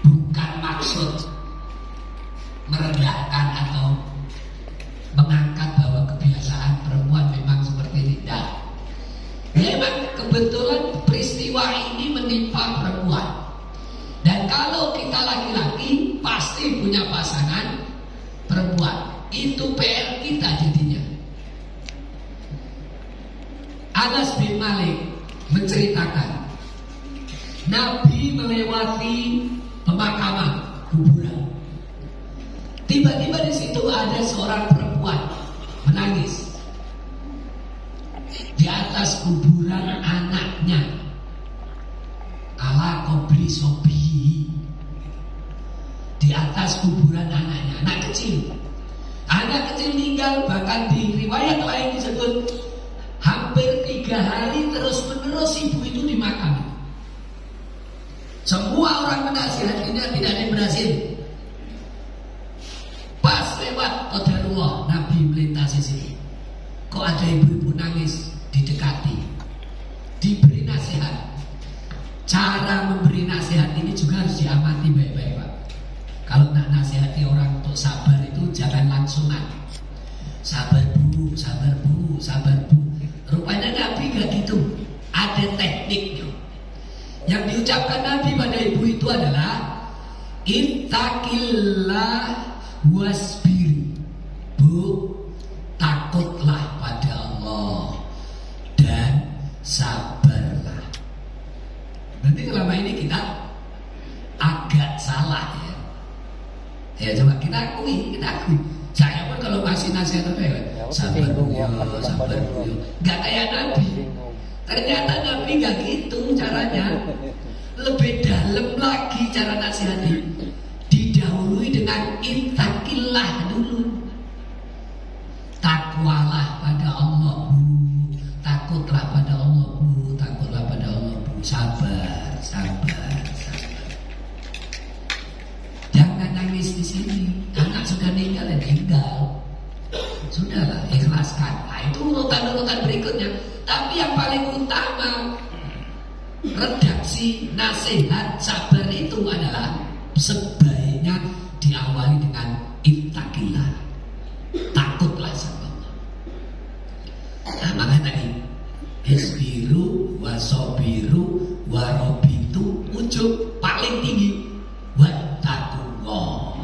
bukan maksud merendahkan atau mengangkat bahwa kebiasaan perempuan memang seperti ini. Tidak. Memang kebetulan peristiwa ini menimpa perempuan. Dan kalau kita laki-laki pasti punya pasangan perempuan. Itu PR kita jadinya. Anas bin Malik menceritakan, Nabi melewati pemakaman kuburan. Tiba-tiba di situ ada seorang perempuan menangis di atas kuburan anaknya. Ala kobri sobi, di atas kuburan anaknya, anak kecil. Anak kecil meninggal, bahkan di riwayat lain disebut hampir 3 hari terus-menerus ibu itu dimakami. Semua orang menasihatinya, tidak ada yang berhasil. Pas lewat qadarullah, Nabi melintasi sini. Kok ada ibu-ibu nangis, didekati, diberi nasihat. Cara memberi nasihat ini juga harus diamati baik-baik, Pak. Kalau nak nasihati orang untuk sabar itu jangan langsungan. Sabar bu, sabar bu, sabar bu. Rupanya Nabi gak gitu. Ada tekniknya. Yang diucapkan Nabi pada ibu itu adalah ittaqillah wasbir. Bu, takutlah pada Allah dan sabarlah. Nanti selama ini kita agak salah ya. Ya coba kita akui. Saya pun kalau kasih nasihat apa ya, sabar ya, sabar ya. Gak kayak Nabi. Ternyata Nabi gak gitu caranya. Lebih dalam lagi cara nasihati. Didahului dengan ittaqillah dulu. Takwalah pada Allah bu. Takutlah pada Allah bu. Takutlah pada Allah bu. Sabar, sabar, sabar. Jangan nangis di sini. Anak sudah meninggal ya tinggal. Sudahlah, ikhlaskan. Nah, itu urutan-urutan berikutnya. Tapi yang paling utama redaksi nasihat sabar itu adalah sebaiknya diawali dengan ittaqillah. Takutlah sama Allah. Nah, makanya tadi isbiru wasobiru warobitu, ujung paling tinggi wattaqullah.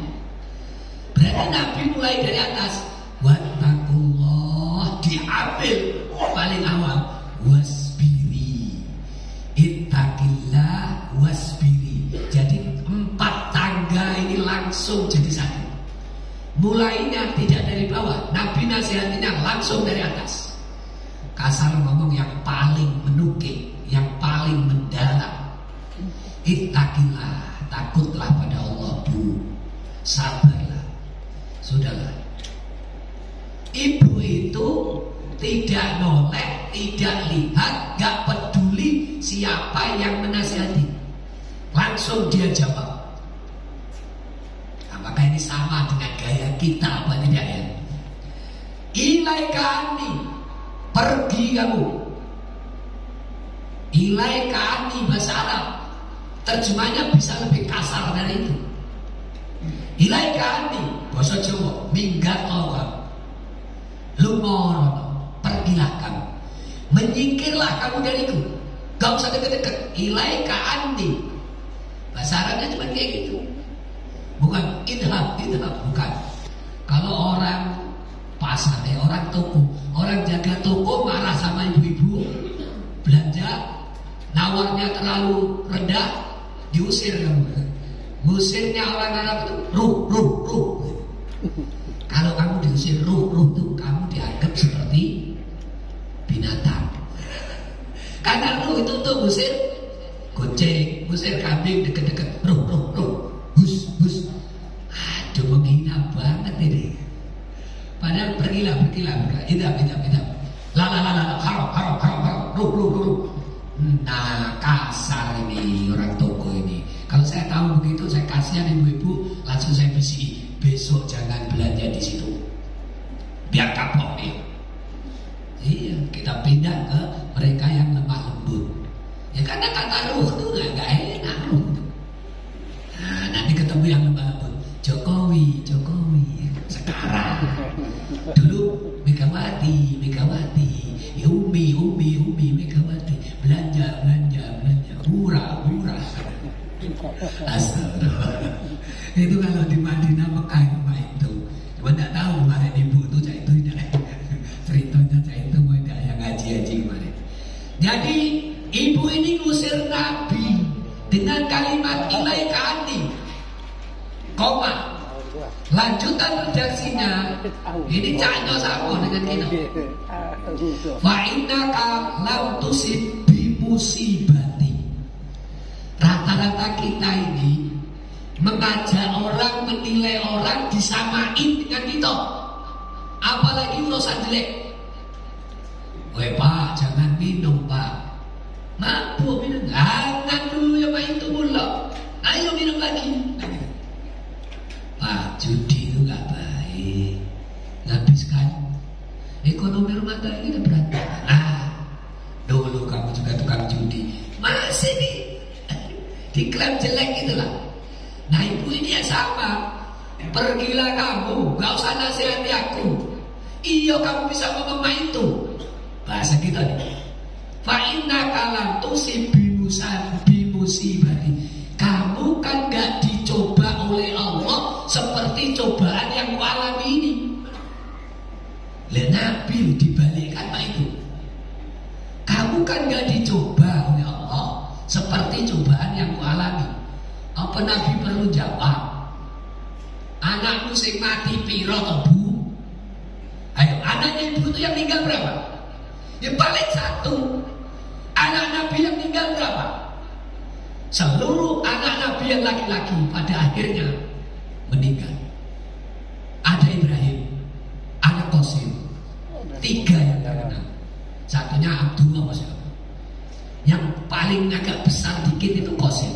Berarti Nabi mulai dari atas, wattaqullah diambil paling awal, wasbiri, ittaqillah wasbiri. Jadi 4 tangga ini langsung jadi satu. Mulainya tidak dari bawah. Nabi nasihatinya langsung dari atas. Kasar ngomong yang paling menukik, yang paling mendalam. Ittaqillah, takutlah pada Allah bu. Sabarlah. Sudahlah. Ibu itu tidak noleh, tidak lihat, gak peduli siapa yang menasihati. Langsung dia jawab. Apakah ini sama dengan gaya kita apa tidak ya? Ilaikani, pergi kamu. Ilaikani bahasa Arab. Terjemahnya bisa lebih kasar dari itu. Ilaikani bahasa Jawa, minggat kamu. Lumorono, pergilah kamu. Menyingkirlah kamu dariku. Gak usah deket-deket. Ilaikani. Bahasa Arabnya cuma kayak gitu. Bukan idhab, bukan. Kalau orang pasar, orang toko, orang jaga toko marah sama ibu-ibu belanja, nawarnya terlalu rendah, diusir kamu. Ngusirnya orang Arab itu ruh. Kalau kamu diusir ruh itu kamu dianggap seperti binatang. Karena ruh itu tuh ngusir kucing, ngusir kambing deket-deket, ruh. Hus. Aduh, menghina banget ini. Padahal pergilah. Idam. Haram. Ruh. Nah, kasar ini orang toko ini. Kalau saya tahu begitu, saya kasihan ibu-ibu, langsung saya bisi. Besok jangan belanja di situ. Biar kapok nih. Iya, kita pindah ke mereka yang lemah lembut. Ya karena kata ruh itu nggak enak ruh. Nah, ketemu yang lembut. Jokowi. Sekarang dulu Megawati, Umi, Megawati, belanja, murah. Astagfirullah. Itu kalau di Madinah Mekah itu. Cuma tidak tahu kemarin ibu itu cak itu tidak. Ceritanya cak itu mau tidak yang ngaji kemarin. Jadi ibu ini ngusir Nabi dengan kalimat ilaika anni. Koma. Lanjutan redaksinya ini caknya sama dengan kita. Fa innaka lam tusib bi musibati. Rata-rata kita ini mengajak orang, menilai orang disamain dengan kita. Apalagi urusan jelek. Weh Pak, jangan minum Pak. Mabuk minum. Jangan dulu ya Pak, itu mula. Ayo minum lagi. Pak, judi itu gak baik. Habiskan ekonomi rumah tangga kita berantakan. Nah, dulu kamu juga tukang judi, masih diklaim jelek gitu lah. Nah ibu ini ya sama. Pergilah kamu, gak usah nasihati aku. Iya kamu bisa ngomong itu. Bahasa kita nih. Fa innaka lam tusib bi musibati. Kamu kan gak dicoba oleh Allah seperti cobaan yang ku alami ini. Lah Nabi dibalikkan Pak itu. Kamu kan gak dicoba oleh Allah seperti cobaan yang ku alami. Apa Nabi perlu jawab? Anakmu sing mati piro to Bu? Ayo, anaknya ibu itu yang meninggal berapa? Ya paling satu. Anak Nabi yang meninggal berapa? Seluruh anak Nabi yang laki-laki pada akhirnya meninggal. Ada Ibrahim, anak Qasim, 3 yang terkenal. Satunya Abdullah masyaallah. Yang paling agak besar dikit itu Qasim.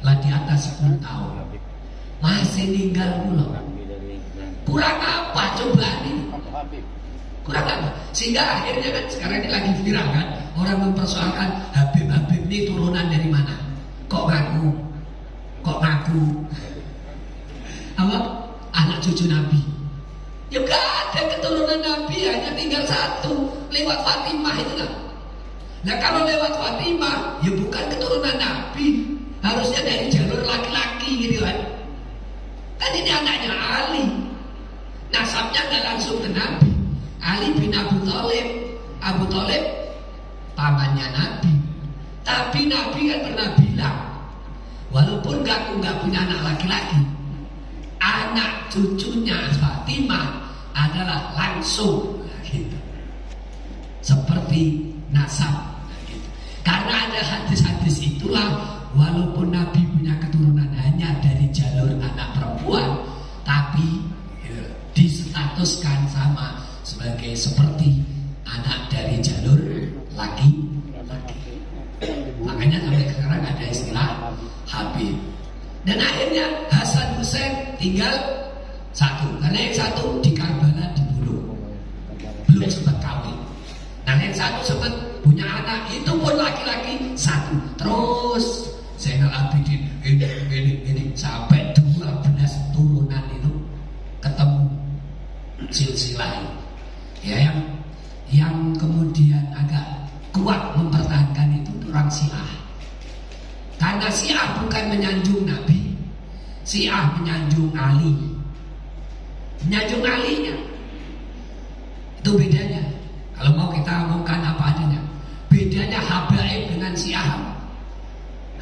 Lah di atas 10 tahun. Masih meninggal pula. Kurang apa cobaan ini? Kurang apa? Sehingga akhirnya kan sekarang ini lagi viral kan, orang mempersoalkan Habib ini turunan dari mana? Kok ngaku? Apa? Anak cucu Nabi. Ya gak ada keturunan Nabi, hanya tinggal 1 lewat Fatimah itulah. Nah kalau lewat Fatimah, ya bukan keturunan Nabi, harusnya dari jalur laki-laki gitu kan. Kan ini anaknya Ali, nasabnya gak langsung ke Nabi. Ali bin Abu Thalib pamannya Nabi. Tapi Nabi kan pernah bilang, walaupun aku nggak punya anak laki-laki, anak cucunya Fatimah adalah langsung gitu. Seperti nasab gitu. Karena ada hadis-hadis itulah, walaupun Nabi punya keturunan hanya dari jalur anak perempuan, tapi distatuskan sama sebagai seperti anak dari jalur laki. Makanya sampai sekarang ada istilah Habib. Dan akhirnya Hasan Hussein tinggal 1. Karena yang 1 di Karbala dibunuh, belum sempat kawin. Nah yang 1 sempat punya anak, itu pun laki-laki 1. Terus Zainal Abidin ini sampai 12 turunan itu ketemu silsilah. Ya yang kemudian agak kuat mempertahankan itu orang Syiah. Karena Syiah bukan menyanjung Nabi, Syiah menyanjung Ali. Menyanjung Alinya. Itu bedanya. Kalau mau kita omongkan apa adanya. Bedanya Habaib dengan Syiah.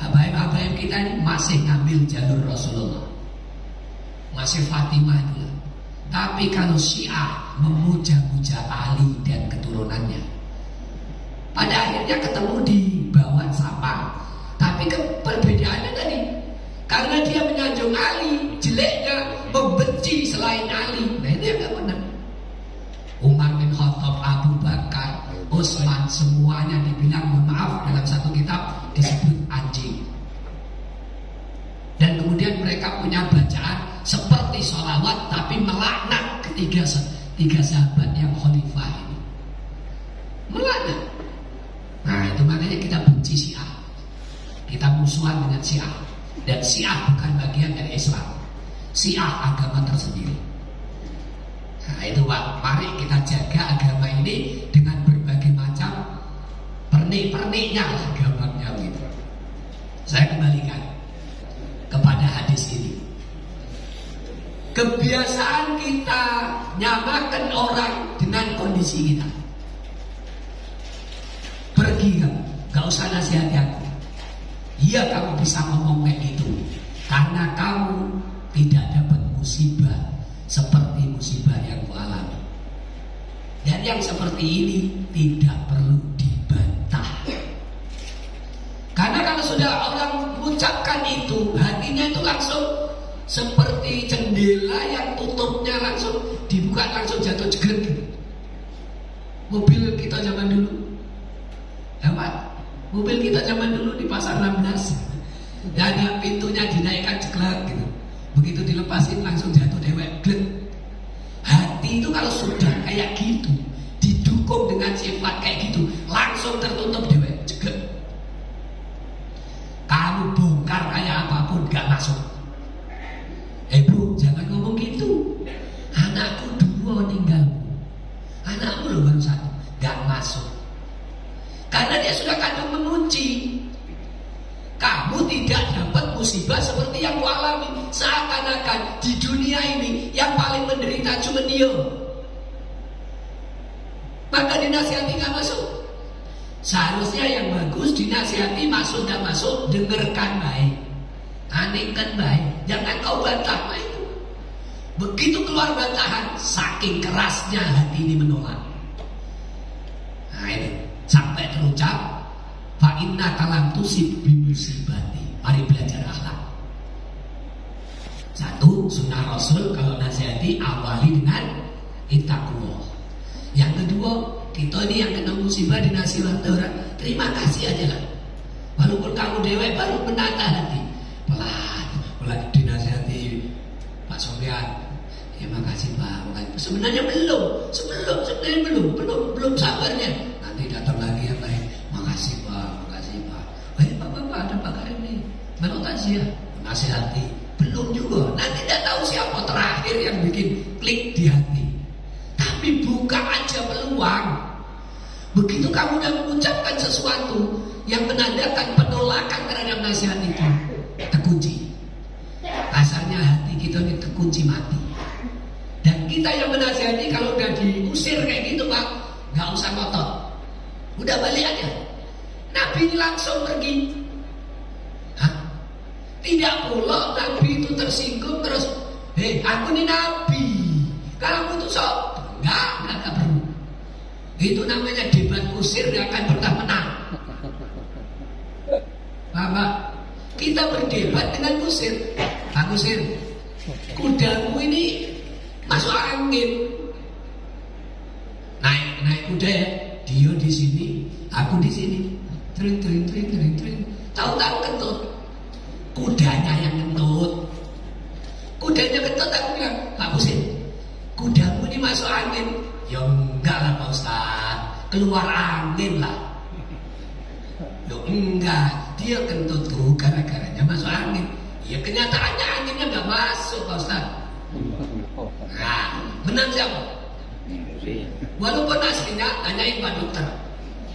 Habaib kita ini masih ngambil jalur Rasulullah, masih Fatimah itu. Tapi kalau Syiah memuja-muja Ali dan keturunannya, pada akhirnya ketemu di bawah sama. Tapi perbedaannya tadi, karena dia menyanjung Ali, jeleknya membenci selain Ali. Nah itu yang gak benar. Umar bin Khattab, Abu Bakar, Utsman, semuanya dibilang, maaf, dalam satu kitab disebut anjing. Dan kemudian mereka punya bacaan seperti sholawat, tapi melaknat tiga sahabat yang khalifah ini. Melaknat. Nah itu makanya kita benci Syiah, kita musuhan dengan Syiah. Dan Syiah bukan bagian dari Islam. Syiah agama tersendiri. Nah itu Pak, mari kita jaga agama ini dengan berbagai macam pernik-perniknya lah, gampangnya gitu. Saya kembalikan kepada hadis ini. Kebiasaan kita nyamakan orang dengan kondisi kita. Pergi kamu, gak usah nasihati aku. Iya kamu bisa ngomong kayak gitu karena kamu tidak dapat musibah seperti musibah yang kualami. Dan yang seperti ini tidak perlu dibantah. Karena kalau sudah orang mengucapkan itu, hatinya itu langsung seperti jendela yang tutupnya langsung dibuka, langsung jatuh jegrek. Mobil kita zaman dulu, ya Pak, mobil kita zaman dulu di pasar 16, ya ada pintunya dinaikkan jeglak gitu. Begitu dilepasin langsung jatuh dewek glek. Hati itu kalau sudah kayak gitu, didukung dengan sifat kayak gitu, langsung tertutup dewek jeglek. Kamu bongkar kayak apapun gak masuk. Bu, jangan ngomong gitu. Anakku 2 meninggal. Anakmu loh baru 1, gak masuk. Karena dia sudah kadang mengunci. Kamu tidak dapat musibah seperti yang kualami. Seakan-akan di dunia ini yang paling menderita cuma dia. Maka dinasihati gak masuk. Seharusnya yang bagus dinasihati, masuk dan masuk, dengarkan baik, anehkan baik, jangan kau bantah baik. Begitu keluar bantahan, saking kerasnya hati ini menolak. Nah ini sampai terucap, fa inna kalam tusib bimusibati. Mari belajar akhlak. 1, sunnah Rasul kalau nasihati awali dengan ittaqullah. Yang kedua, kita ini yang kena musibah dinasihati orang, terima kasih aja lah. Walaupun kamu dewek baru menata hati, pelan dinasihati Pak Sofian. Ya makasih Pak. Sebenarnya belum sabarnya. Nanti datang lagi yang lain. Makasih Pak. Pak ada Pak ini. Makasih ya. Nasihati. Belum juga. Nanti tidak tahu siapa terakhir yang bikin klik di hati. Tapi buka aja peluang. Begitu kamu udah mengucapkan sesuatu yang menandakan penolakan terhadap nasihat itu, terkunci. Kasarnya hati kita ini terkunci mati. Dan kita yang menasihati kalau udah diusir kayak gitu Pak, gak usah ngotot, udah balik aja. Nabi ini langsung pergi. Hah? Tidak pula Nabi itu tersinggung terus, aku ini Nabi, kamu itu sok. Enggak perlu. Itu namanya debat kusir, gak akan pernah menang. Pak, kita berdebat dengan kusir. Pak Kusir, kudamu ini masuk angin. Naik kuda ya. Dia di sini, aku di sini. Tring. Tahu-tahu kentut. Kudanya yang kentut. Kudanya kentut, aku bilang, Pak Kusir, kudamu ini masuk angin. Ya enggak lah Pak Ustaz, keluar angin lah. Ya enggak, dia kentut tuh gara-garanya masuk angin. Ya kenyataannya anginnya enggak masuk Pak Ustaz. Nah, menang siapa? Walaupun aslinya tanyain Pak Dokter,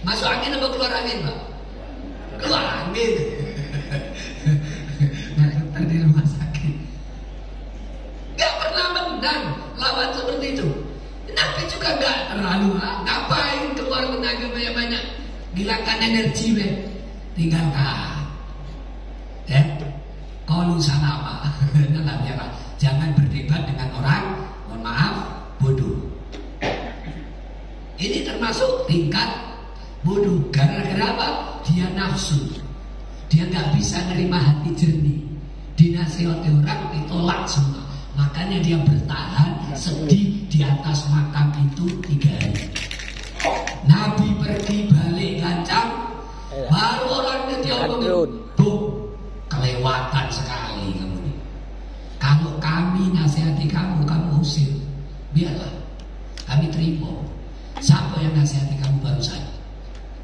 masuk angin apa keluar angin Pak? Keluar angin. Pak Dokter di rumah sakit gak pernah menang lawan seperti itu. Nabi juga gak terlalu ngapain keluar tenaga banyak-banyak, hilangkan energi tinggalkan. Qalu salama. Jangan berdebat dengan orang, mohon maaf, bodoh. Ini termasuk tingkat bodoh. Gara-gara apa? Dia nafsu. Dia gak bisa nerima hati jernih. Dinasihati orang ditolak semua. Makanya dia bertahan sedih di atas makam itu 3 hari. Nabi pergi balik gancang, baru orang itu ngomong, kelewatan sekali kamu ini. Kalau kami nasihati kamu usir, biarlah kami terima. Siapa yang nasihati kamu barusan?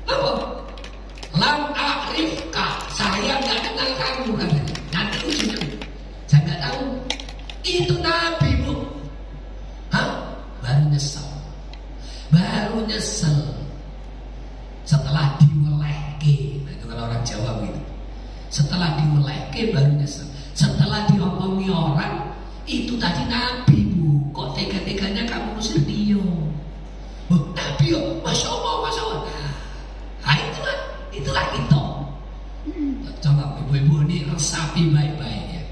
Apa? Lam a'rifka, saya nggak kenal kamu katanya. Nanti Itu Nabi, Bu. Hah? Baru nyesel. Baru nyesel. Setelah dimelehke. Nah, itu kalau orang Jawa gitu. Setelah dimelehke baru nyesel. Setelah diomongi orang, itu tadi Nabi, Bu. Kok tega-teganya kamu setia? Oh, Nabi, oh, Masya Allah, Masya Allah. Nah, itulah kita. Coba ibu-ibu ini resapi baik-baik ya.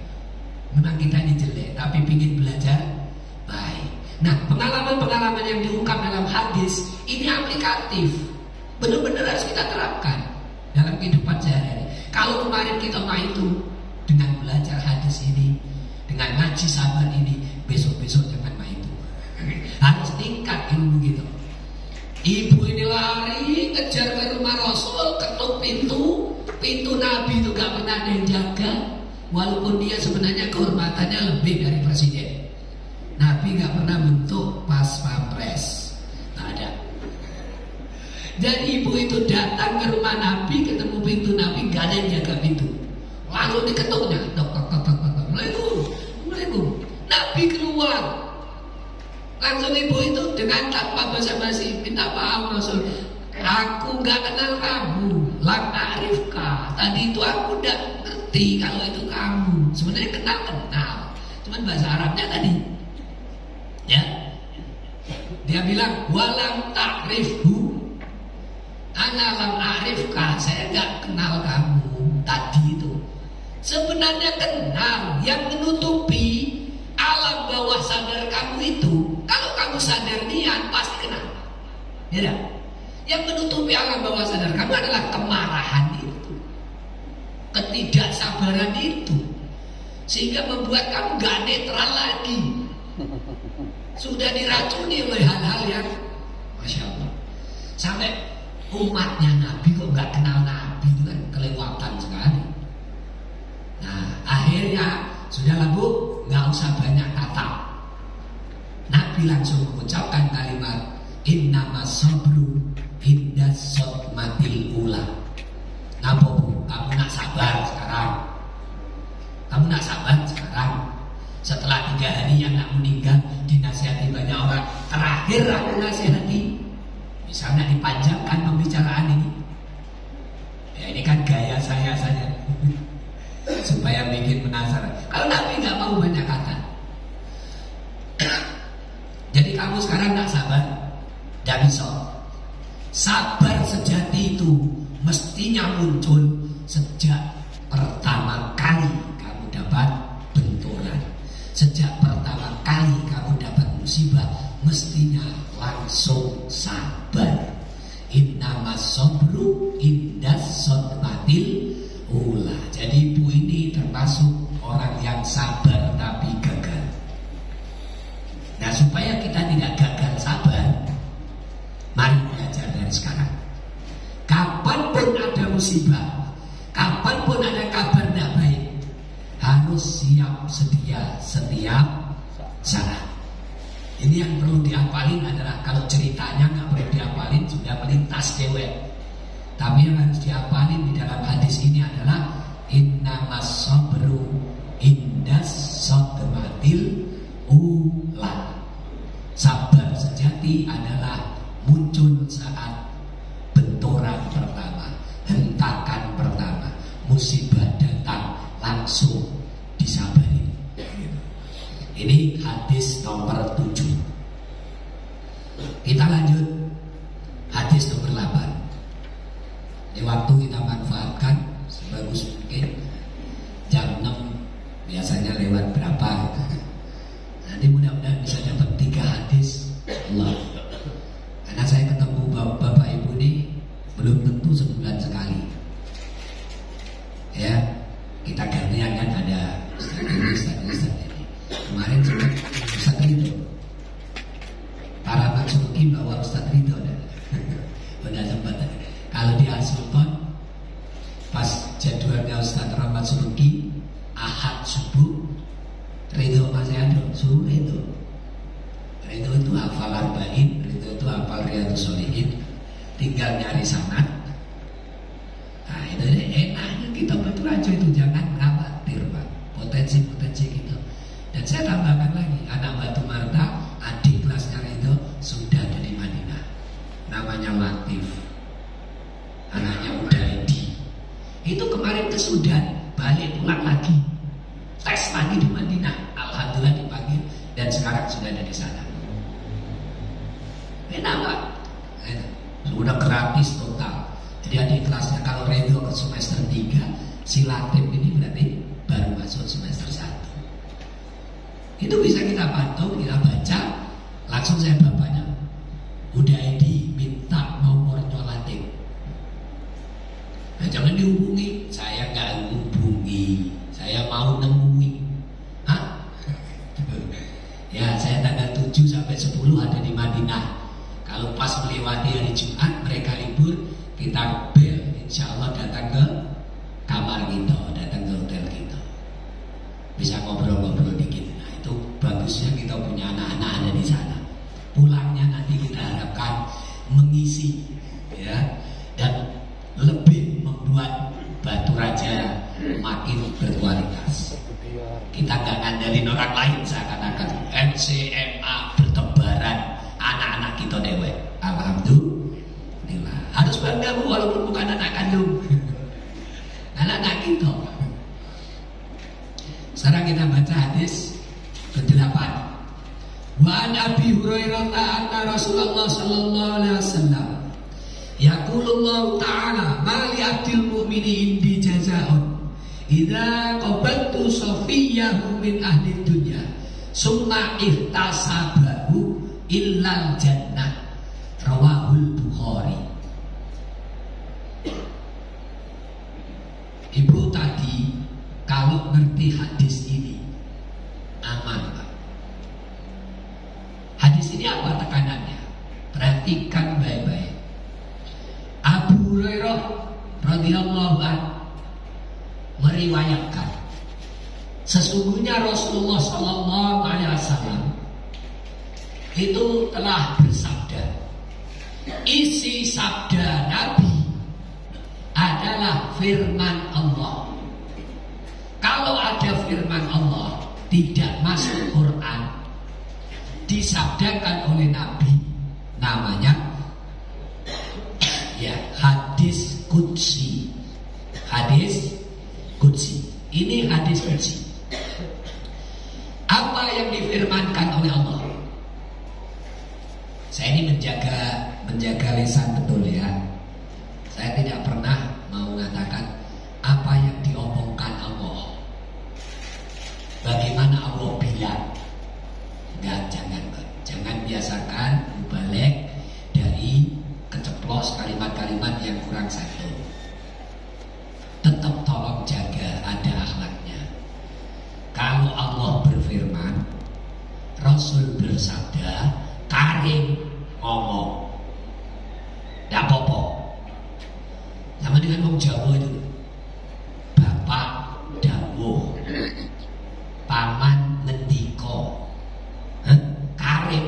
Memang kita ini jelek, tapi ingin belajar baik. Nah, pengalaman-pengalaman yang diungkap dalam hadis ini aplikatif. Benar-benar harus kita terapkan dalam kehidupan sehari-hari. Kalau kemarin kita itu dengan belajar hadis ini, dengan ngaji sabar ini, besok-besok jangan itu. Harus tingkat ilmu gitu. Ibu ini lari kejar ke rumah Rasul, ketuk pintu Nabi itu gak pernah ada yang jaga. Walaupun dia sebenarnya kehormatannya lebih dari presiden. Nabi gak pernah bentuk pas pampres, gak ada. Dan ibu itu datang ke rumah Nabi, ketemu pintu Nabi, gak ada yang jaga pintu. Lalu diketuknya, Assalamualaikum. Nabi keluar. Langsung ibu itu dengan tanpa basa-basi minta maaf Rasul. Aku gak kenal kamu, lam a'rifka. Tadi itu aku udah ngerti kalau itu kamu. Sebenarnya kenal, cuman bahasa Arabnya tadi. Ya, dia bilang walam ta'rifhu. Ana lam a'rifka. Saya gak kenal kamu tadi itu. Sebenarnya kenal, yang menutupi alam bawah sadar kamu itu. Kalau kamu sadar niat pasti kenal. Ya dah. Yang menutupi alam bawah sadar kamu adalah kemarahan itu, ketidaksabaran itu, sehingga membuat kamu gak netral lagi. Sudah diracuni oleh hal-hal yang Masya Allah. Sampai umatnya Nabi kok gak kenal Nabi, itu kan kelewatan sekali. Nah akhirnya sudahlah Bu, gak usah banyak kata. Nabi langsung mengucapkan kalimat innamas sabru hindas sotmatil ula. Ngapa Bu? Kamu nak sabar sekarang? Kamu nak sabar sekarang? Setelah 3 hari anak meninggal, dinasihati banyak orang. Terakhir aku nasihati, misalnya dipanjangkan pembicaraan ini. Ya ini kan gaya saya saja supaya bikin penasaran. Kalau Nabi nggak mau banyak kata. Jadi kamu sekarang nggak sabar, nggak bisa. Sabar sejati itu mestinya muncul sejak pertama kali kamu dapat benturan. Sejak pertama kali kamu dapat musibah, mestinya langsung sabar. Innamas sabru indas sotmatil ula. Jadi ibu ini termasuk orang yang sabar tapi gagal. Nah supaya kita tidak gagal sabar, mari belajar dari sekarang. Kapanpun ada musibah, kapanpun ada kabar tidak baik, harus siap sedia setiap saat. Ini yang perlu dihafalin adalah, kalau ceritanya nggak perlu dihafalin, sudah melintas dewek. Tapi yang harus dihafalin di dalam hadis ini adalah innamas sabru indas sotmatil ula. Sabar sejati adalah muncul saat benturan pertama, hentakan pertama, musibah datang, langsung disabari. Ini hadis nomor 7. Kita lanjut hadis nomor 8. Ini waktu kita manfaatkan sebagus mungkin. Jam 6 biasanya lewat berapa? Nanti mudah-mudahan bisa dapat 3 hadis Allah. Karena saya ketemu bapak ibu ini belum tentu sebulan sekali. Ya, kita gantian kan, ada Ustaz ini. Kemarin sempat Ustaz Ridho, para Maksuki bawa Ustaz Ridho udah sempat. Kalau di Al-Sultan pas jadwalnya Ustaz Rahmat Suruki Ahad subuh, Ridho masih ada, suruh Ridho itu hafal arba'in, Ridho itu hafal Riyadhus Shalihin, tinggal nyari sanad. Nah itu enaknya kita betul aja itu, jangan khawatir Pak, potensi gitu. Dan saya tambahkan lagi, anak Batu Marta, adik kelasnya itu sudah ada di Madinah. Namanya Latif, anaknya udah Edi. Itu kemarin ke Sudan, balik pulang lagi, tes lagi di Madinah. Alhamdulillah dipanggil dan sekarang sudah ada di sana. Kenapa? Sudah gratis total. Jadi adik kelasnya kalau Redo ke semester 3, si Latif ini berarti baru masuk semester 1. Itu bisa kita pantau, kita baca. Langsung saya bapaknya, udah Edi minta nomornya Latif. Nah, jangan dihubungi. Saya nggak hubungi, saya mau nemui. Hah? Ya, saya tanggal 7 sampai 10 ada di Madinah. Kalau pas melewati hari Jumat, mereka libur, kita bel, insya Allah datang ke kamar kita, datang ke hotel kita. Bisa ngobrol-ngobrol dikit. Nah, itu bagusnya kita punya anak-anak ada di sana. Pulangnya nanti kita harapkan mengisi, ya, dan lebih membuat Batu Raja makin berkualitas. Kita nggak ngandelin orang lain seakan-akan MCMA bertebaran, anak-anak kita dewek. Alhamdulillah. Harus bangga Bu, walaupun bukan anak kandung. Anak-anak kita. Sekarang kita baca hadis ke-8. Wa an Abi Hurairah anna Rasulullah sallallahu alaihi wasallam yaqulullahu ta'ala ma li abdil mu'mini indi jazaa'un idza qabaltu safiyahu min ahli dunya summa ihtasabahu illal jannah. Rawahul Bukhari. Ibu tadi kalau ngerti hadis ini aman, Pak. Hadis ini apa tekanannya? Perhatikan baik-baik. Abu Hurairah radhiyallahu anhu meriwayatkan, sesungguhnya Rasulullah sallallahu alaihi wasallam itu telah bersabda. Isi sabda Nabi adalah firman Allah. Kalau ada firman Allah tidak masuk Quran, disabdakan oleh Nabi, namanya ya hadis qudsi. Hadis qudsi. Ini hadis qudsi. Apa yang difirmankan oleh Allah? Saya ini menjaga lisan betul ya. Saya tidak pernah mau mengatakan apa yang diomongkan Allah, bagaimana Allah bilang. Enggak, jangan biasakan mubalik dari keceplos kalimat-kalimat yang kurang satu. Tetap tolong jaga ada akhlaknya. Kalau Allah berfirman, Rasul bersabda, Karim ngomong, tidak apa-apa. Sama dengan orang Jawa itu, bapak dawuh, paman ngendiko, Karim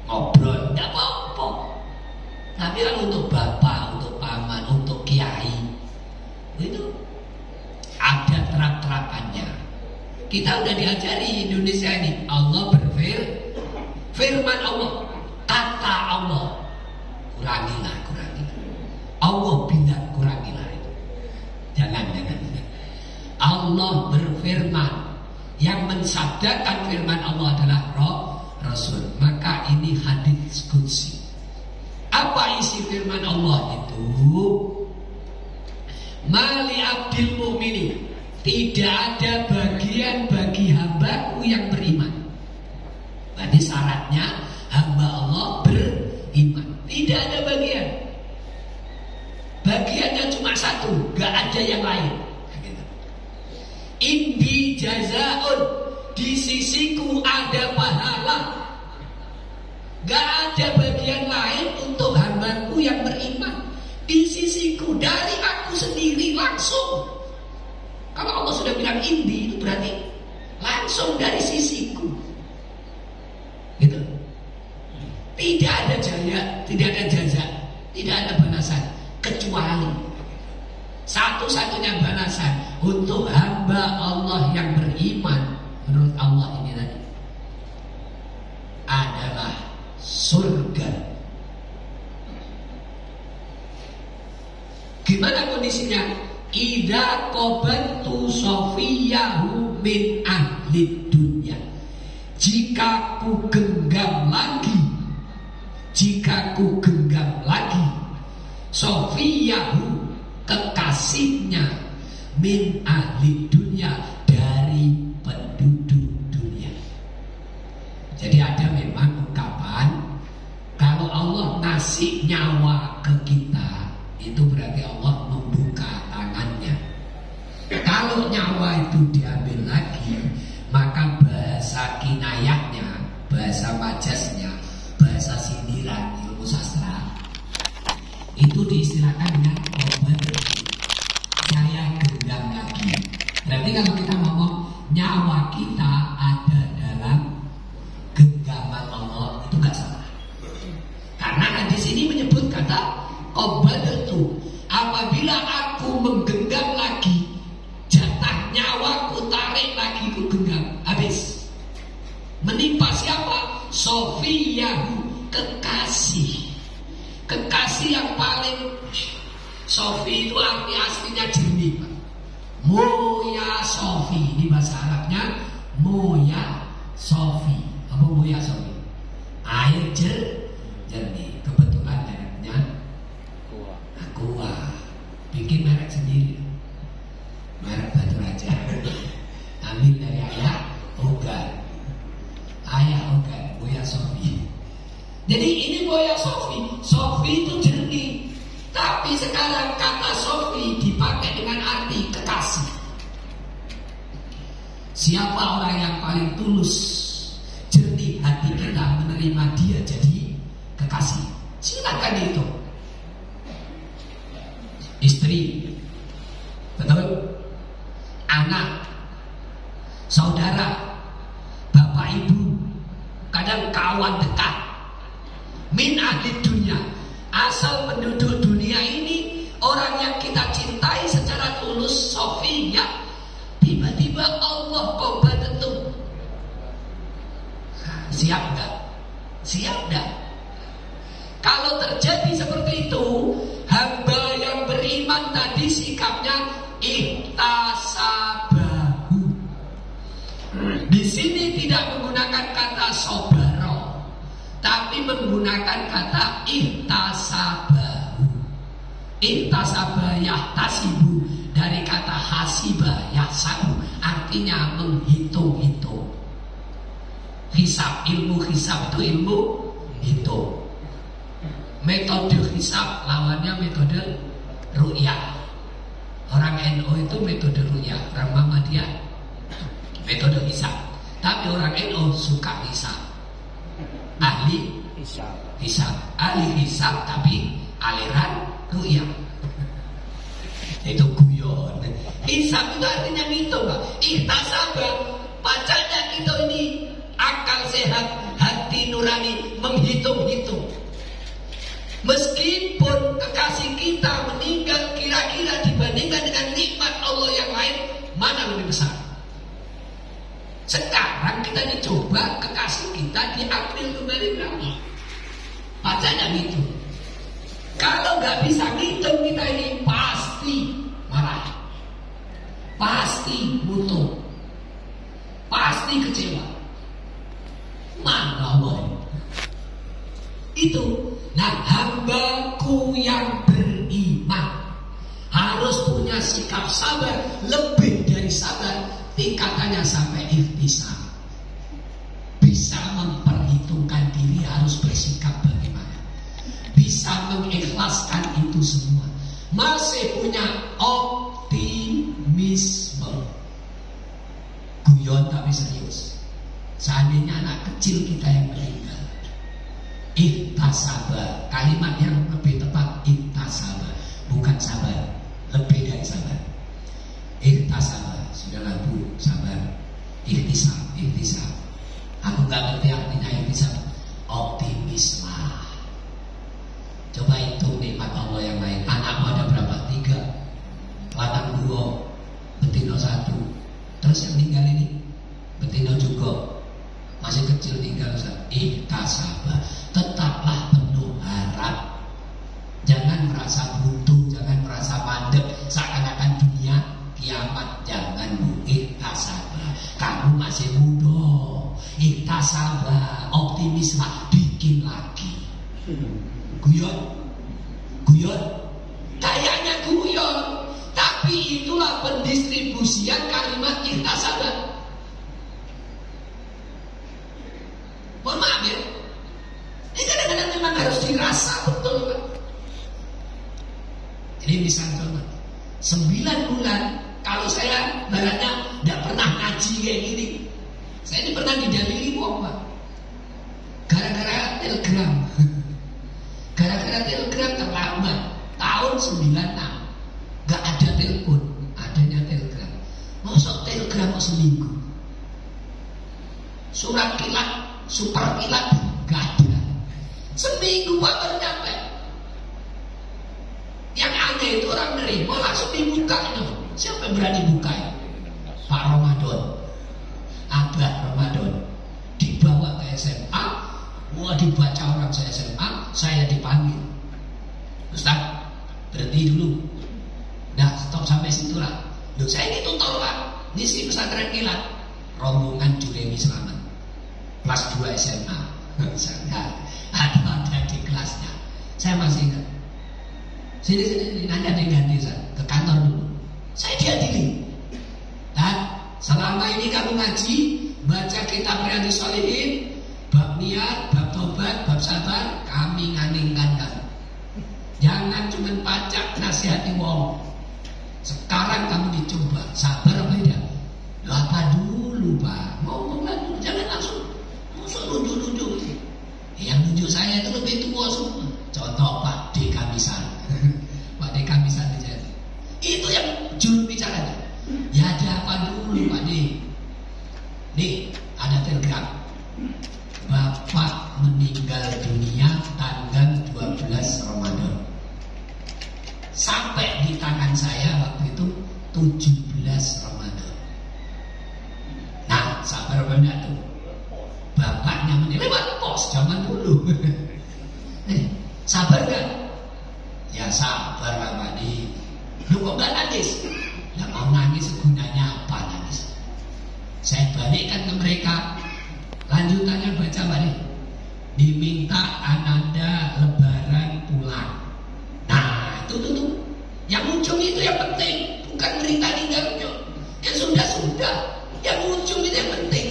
ngobrol, tidak apa-apa. Tapi kalau untuk bapak, untuk paman, untuk kiai, itu ada terap-terapannya. Kita udah diajari Indonesia ini, Allah firman Allah, kata Allah, kurangilah. Allah bilang kurangilah itu. Jangan. Allah berfirman, yang mensabdakan firman Allah adalah Rasul. Maka ini hadis qudsi. Apa isi firman Allah itu? Mali abdil mu'mini, tidak ada bagian bagi hambaku yang beriman. Berarti syaratnya hamba Allah beriman. Tidak ada bagian. Bagiannya cuma satu, gak ada yang lain. Indi jazaun, di sisiku ada pahala. Gak ada bagian lain untuk hambaku yang beriman. Di sisiku, dari aku sendiri langsung. Kalau Allah sudah bilang indi, itu berarti langsung dari sisiku. Gitu. Tidak ada jaya, tidak ada jaza, tidak ada balasan, kecuali satu-satunya balasan untuk hamba Allah yang beriman, menurut Allah ini tadi adalah surga. Gimana kondisinya? Idza qabantu sofiyahu min ahli dunya. Jika ku genggam lagi sofiyahu, kekasihnya, min ahli dunya, dari penduduk dunia. Jadi ada memang ungkapan kalau Allah ngasih nyawa ke kita, itu berarti Allah membuka tangannya. Kalau nyawa itu diambil lagi, maka bahasa kinayahnya, bahasa majasnya, bahasa sindiran ilmu sastra, itu diistilahkan dengan obat. Saya genggam lagi. Berarti kalau kita ngomong nyawa kita ada dalam genggaman Allah, itu gak salah. Karena di sini menyebut kata qabadtu. Apabila aku menggenggam lagi, jatah nyawaku tarik lagi, ku genggam, habis. Menimpa siapa? Sofiyahu, kekasih. Kekasih yang paling. Sofi itu arti aslinya jernih. Moya Sofi, ini bahasa Arabnya Moya Sofi. Apa Moya Sofi? Air jernih. Kebetulan mereknya Aqua. Bikin merek sendiri, merek Batu Raja. Ambil dari ayah Ogan, Moya Sofi. Jadi ini Moya Sofi. Sofi itu jernih. Tapi sekarang kata Sofi dipakai dengan arti kekasih. Siapa orang yang paling tulus, jernih hati kita menerima dia jadi kekasih? Silakan dihitung. Istri, betul? Anak, saudara, bapak ibu, kadang kawan dekat, min ahli dunia, asal penduduk dunia ini, orang yang kita cintai secara tulus, sofinya, tiba-tiba Allah qabadtu. Siap enggak? Siap enggak? Kalau terjadi seperti itu, hamba yang beriman tadi sikapnya ihtasabahu. Di sini tidak menggunakan kata sobaro, tapi menggunakan kata ihtasabahu. Ihtasaba yahtasibu, dari kata hasiba yahsabu, artinya menghitung-hitung. Hisab, ilmu hisab itu ilmu hitung. Metode hisab lawannya metode ru'yah. Orang NU itu metode ru'yah, orang Muhammadiyah metode hisab. Tapi orang NU suka hisab, ahli hisab, ahli hisab tapi aliran ru'yah. Itu guyon. Hisab itu artinya ngitung, Pak. Ihtasabah, bacanya kita ini akal sehat, hati nurani, menghitung-hitung. Meskipun kekasih kita meninggal, kira-kira dibandingkan dengan nikmat Allah yang lain, mana lebih besar? Sekarang kita dicoba kekasih kita diambil kembali berapa? Bacanya gitu. Kalau nggak bisa ngitung kita ini pasti marah, pasti butuh, pasti kecewa. Mana Allah itu? Nah, hambaku yang beriman harus punya sikap sabar, lebih dari sabar, tingkatannya sampai ihtisab. Bisa memperhitungkan diri harus bersikap bagaimana, bisa mengikhlaskan itu semua, masih punya optimisme. Guyon tapi serius. Seandainya anak kecil kita yang meninggal, ihtasaba, kalimat yang lebih tepat ihtasaba, bukan sabar, lebih dari sabar. Ihtasaba, sudahlah Bu, sabar. Ihtisab. Aku gak ngerti artinya ihtisab. Optimislah. Coba hitung nikmat Allah yang lain. Anakmu ada berapa? 3, lanang 2, betina 1. Terus yang meninggal ini betina ihtasabah, tetaplah penuh harap. Jangan merasa buntu, jangan merasa mandek seakan-akan dunia kiamat. Jangan bu, ihtasabah. Kamu masih muda, ihtasabah, optimislah, bikin lagi. Guyon, guyon, kayaknya guyon, tapi itulah pendistribusian kalimat ihtasabah. Mohon maaf ya, ini kadang-kadang memang harus dirasa betul Pak. Ini misalnya contoh 9 bulan kalau saya baratnya tidak pernah ngaji kayak gini. Saya ini pernah didalili wong Pak, gara-gara telegram. Gara-gara telegram terlambat tahun 96 gak ada telepon, adanya telegram. Masuk telegram kok seminggu. Surat kilat, super kilat gak ada. Seminggu Pak baru nyampe. Yang aneh itu orang nerima langsung dibuka itu. Siapa yang berani buka ya? Pak Ramadan, Abah Ramadan, dibawa ke SMA. Wah, dibaca orang saya SMA, saya dipanggil. Ustaz, berhenti dulu. Nah, stop sampai situ lah. Loh, saya ini tutor Pak. Ini si pesantren kilat, rombongan Juremi Selamat, kelas 2 SMA. Ada di kelasnya. Saya masih ingat. Sini, nanti ada yang ganti saya ke kantor dulu. Saya diadili. Dan selama ini kamu ngaji, baca kitab Riyadhus Shalihin, bab niat, bab tobat, bab sabar, kami nganingkan kamu. Jangan cuma pacak nasihati wong. Sekarang kamu dicoba, sabar apa tidak? Loh, apa dulu Pak? Ngomonglah dulu, jangan langsung nunjuk-nunjuk. Yang nunjuk saya itu lebih tua semua. Contoh Pak D. Kamisan. Pak D. Kamisan itu yang juru bicaranya. Ya ada apa dulu Pak D? Nih, ada telegram. Bapak meninggal dunia tanggal 12 Ramadan. Sampai di tangan saya waktu itu 17 Ramadan. Nah, sabar benar tuh. Bapaknya meninggal lewat pos zaman dulu. Sabar kan? Ya sabar Pak Madi. Lu kok gak nangis? Ya mau nangis gunanya apa nangis? Saya balikkan ke mereka. Lanjutannya baca balik. Diminta Ananda lebaran pulang. Nah itu tuh. Yang muncul itu yang penting. Bukan berita ninggalnya. Yang sudah. Yang muncul itu yang penting.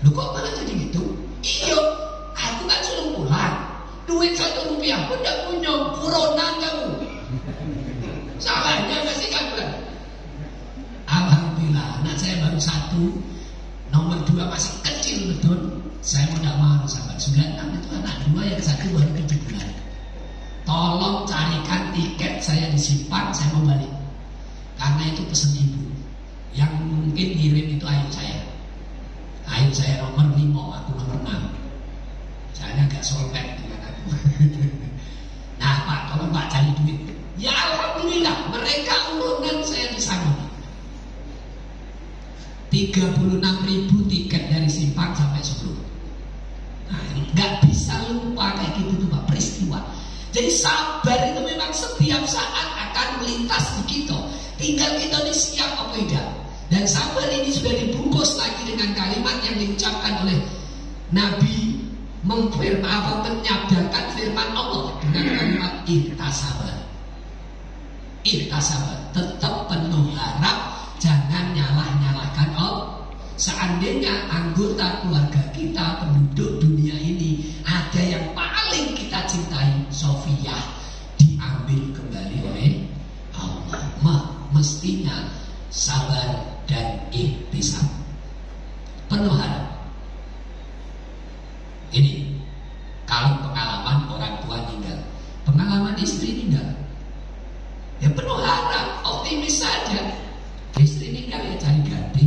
Lu kok malah jadi gitu? Iya, aku kan suruh pulang. Duit 1 rupiah pun gak punya. Buronan kamu. Salahnya masih kabar. Alhamdulillah, anak saya baru 1, nomor 2 masih kecil betul. Saya mau gak mau sahabat. 96 itu anak 2, yang 1 baru 7 bulan. Tolong carikan tiket saya disimpan, saya mau balik. Karena itu pesen ibu. Yang mungkin ngirim itu ayu saya. Ayu saya nomor 5, aku nomor 6. Saya agak solpet dengan aku. Nah Pak, tolong Pak cari duit. Ya Alhamdulillah, mereka urunan saya disanggup. 36.000 tiket dari Simpang sampai Solo. Nah, nggak bisa lupa kayak gitu tuh Pak, peristiwa. Jadi sabar itu memang setiap saat akan melintas di kita. Tinggal kita ini siap apa tidak. Dan sabar ini sudah dibungkus lagi dengan kalimat yang diucapkan oleh Nabi, menyabdakan firman Allah dengan kalimat ihtasabah. Ihtasabah, tetap penuh harap, jangan nyalah-nyalahkan Allah. Seandainya anggota keluarga kita, penduduk dunia ini, ada yang paling kita cintai, Sofia, diambil kembali oleh Allah. Mestinya sabar dan ihtisab, penuh harap. Ini kalau pengalaman orang tua meninggal, pengalaman istri meninggal, ya penuh harap, optimis saja. Istri meninggal ya cari ganti.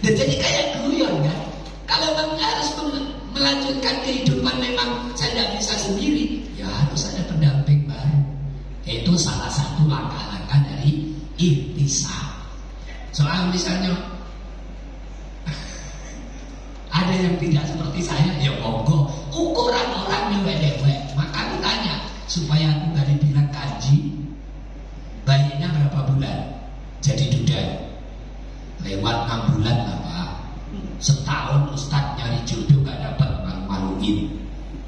Dan jadi kayak guyon kan. Kalau memang harus melanjutkan kehidupan, memang saya tidak bisa sendiri, ya harus ada pendamping baru. Itu salah satu langkah-langkah dari ihtisab. Soal misalnya yang tidak seperti saya, ya monggo. Ukuran orang dewek-dewek. Maka aku tanya supaya aku gak dibilang kanji. Bayinya berapa bulan? Jadi duda. Lewat 6 bulan lah Pak. Setahun Ustadz nyari jodoh gak dapat, malu-maluin.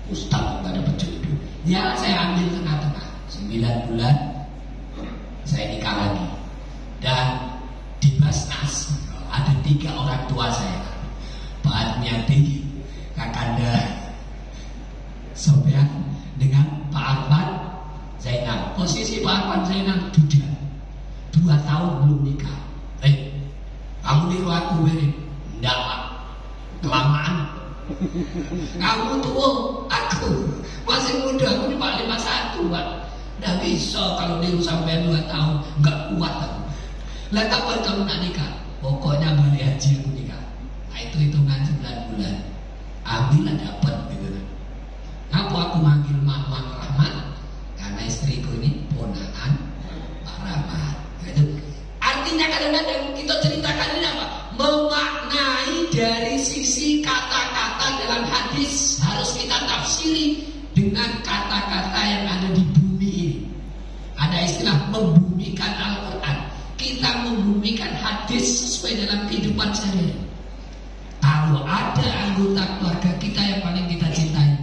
Ustadz gak dapat jodoh. Ya saya ambil tengah-tengah. 9 bulan saya nikah lagi. Dan di Basnas ada 3 orang tua saya, Pak Admiati, Kakanda Sofian dengan Pak Arfan Zainal. Posisi Pak Arfan Zainal duda, 2 tahun belum nikah. Kamu niru aku beri? Enggak Pak, kelamaan. Kamu tua, aku masih muda, aku di Pak 51 Pak. Nggak bisa kalau niru sampai 2 tahun, nggak kuat aku. Lah kapan kamu nak nikah? Pokoknya balik haji aku nikah. Nah itu hitungan 9 bulan. Alhamdulillah dapat gitu. Apa aku manggil Mamang Rahmat? Karena istriku ini ponakan Pak Rahmat. Itu artinya kadang-kadang kita ceritakan ini apa? Memaknai dari sisi kata-kata dalam hadis harus kita tafsiri dengan kata-kata yang ada di bumi ini. Ada istilah membumikan Al-Quran. Kita membumikan hadis sesuai dalam kehidupan sehari-hari. Kalau ada anggota keluarga kita yang paling kita cintai,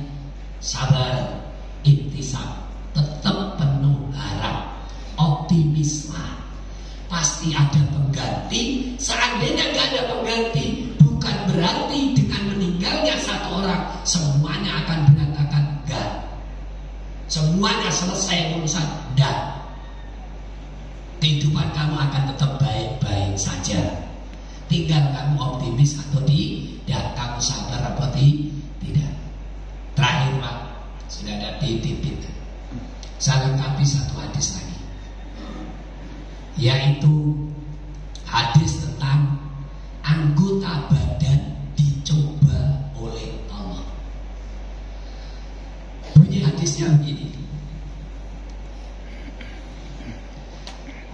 sabar, intisab, tetap penuh harap, optimisme. Pasti ada pengganti. Seandainya gak ada pengganti, bukan berarti dengan meninggalnya satu orang semuanya akan berantakan. Enggak. Semuanya selesai urusan. Enggak. Kehidupan kamu akan tetap baik-baik saja. Tinggal kamu optimis atau tidak, kamu sabar atau tidak. Terakhir Pak, sudah ada titik. Saya lengkapi satu hadis lagi, yaitu hadis tentang anggota badan dicoba oleh Allah. Bunyi hadisnya begini.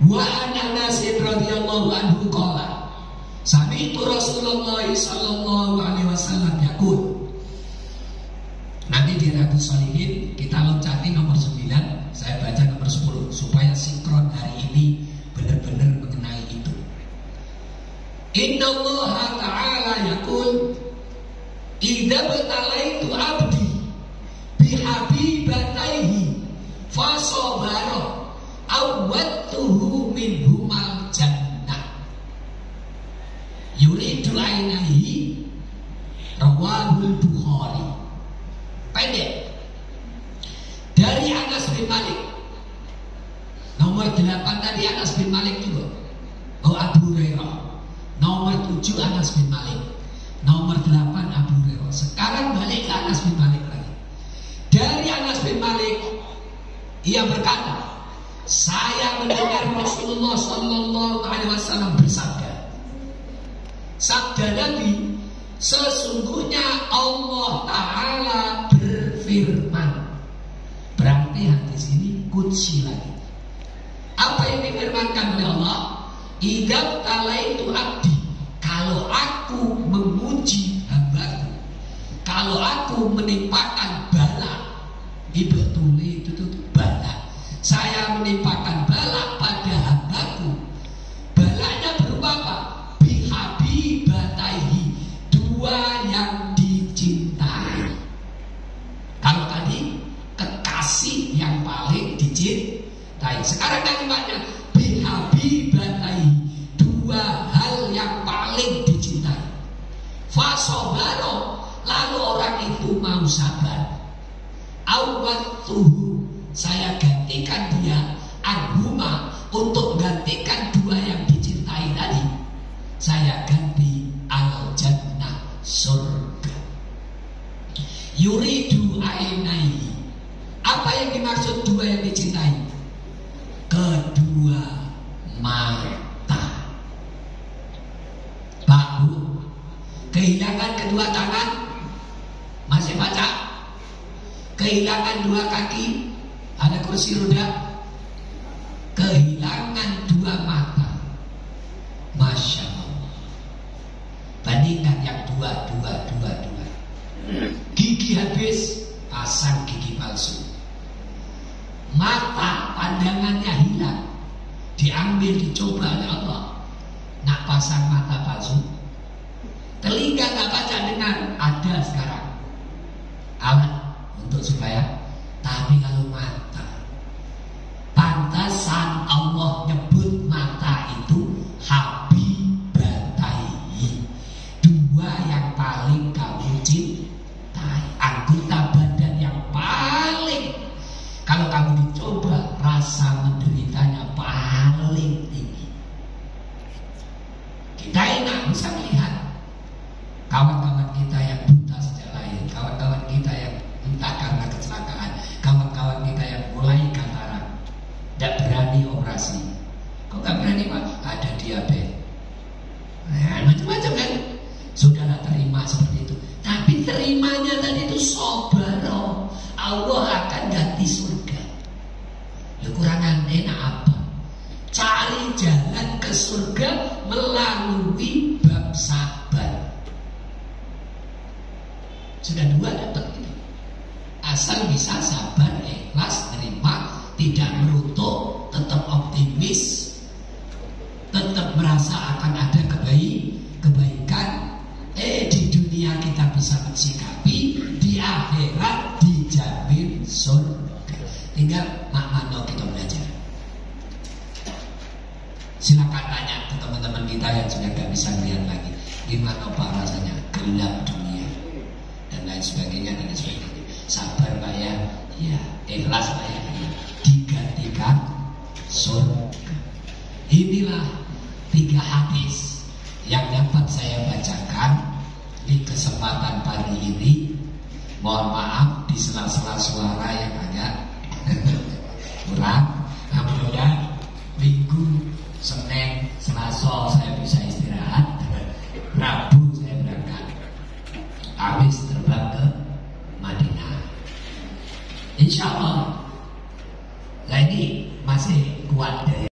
Wa an Anas radhiyallahu anhu qala sami'tu Rasulullah sallallahu alaihi wasallam yaqul. Nanti di Riyadhus Shalihin kita loncati nomor 9, saya baca nomor 10 supaya sinkron hari ini benar-benar mengenai itu. Innallaha ta'ala yaqul idza batalaitu abdi bihabibataihi fasabara awwatuhu minhumal jannah yuridu ainahi rawahul Bukhari. Pendek dari Anas bin Malik. Nomor 8 tadi Anas bin Malik juga. Oh Abu Hurairah. Nomor 7 Anas bin Malik. Nomor 8 Abu Hurairah. Sekarang balik ke Anas bin Malik lagi. Dari Anas bin Malik, ia berkata, saya mendengar Rasulullah sallallahu alaihi wasallam bersabda. Sabda Nabi, sesungguhnya Allah Ta'ala berfirman. Berarti hadis ini qudsi lagi. Apa yang difirmankan oleh Allah? Idza talaitu abdi, kalau aku menguji hambaku, kalau aku menimpakan bala, ibtuli itu bala. Saya menimpakan bala pada hambaku. Balanya berupa apa? Bihabibataihi, 2 yang dicintai. Kalau tadi kekasih yang paling dicintai. Sekarang kalimatnya bihabibataihi, 2 hal yang paling dicintai. Fasobaro, lalu orang itu mau sabar. Awwatuhu, saya gantikan dia anhuma, untuk gantikan 2 yang dicintai tadi. Saya ganti al-jannah, surga. Yuridu ainai, apa yang dimaksud 2 yang dicintai? Kedua mata. Pak Bu, kehilangan kedua tangan, masih baca? Kehilangan 2 kaki, ada kursi roda. Kehilangan 2 mata, Masya Allah. Bandingkan yang dua. Gigi habis, pasang gigi palsu. Mata pandangannya hilang, diambil, dicoba oleh Allah. Nak pasang mata palsu. Telinga nggak baca dengar, ada sekarang alat untuk supaya. Tapi kalau mata, pantasan Allah nyebut mata itu habibatai, dua yang paling kamu cintai, anggota badan yang paling kalau kamu dicoba rasa menderitanya paling tinggi. Kita enak bisa melihat kawan-kawan kita yang buta sejak lahir, kawan-kawan kita yang entah karena kecelakaan, kawan-kawan kita yang mulai katarak, tidak berani operasi. Kok gak berani Pak? Ada diabetes. Nah, macam-macam kan. Saudara terima seperti itu. Tapi terimanya tadi itu sobaro. Allah akan ganti surga. Kekurangan enak apa? Cari jalan ke surga melalui bab sabar. Sudah dua dapat ini. Asal bisa sabar, ikhlas, terima, tidak merutuk, tetap optimis, tetap merasa akan ada kebaikan. Di dunia kita bisa mensikapi, di akhirat dijamin surga. Tinggal makna kita belajar. Silakan tanya ke teman-teman kita yang sudah gak bisa lihat lagi, gimana Pak rasanya gelap dunia dan lain sebagainya dan lain sebagainya. Sabar Pak ya, ya. Ikhlas Pak ya, digantikan surga. Inilah 3 hadis yang dapat saya bacakan di kesempatan pagi ini. Mohon maaf di sela-sela suara yang agak kurang. Mudah-mudahan Minggu, Senin, Selasa saya bisa istirahat. Rabu saya berangkat, Kamis terbang ke Madinah. Insya Allah. Nah ini masih kuat deh.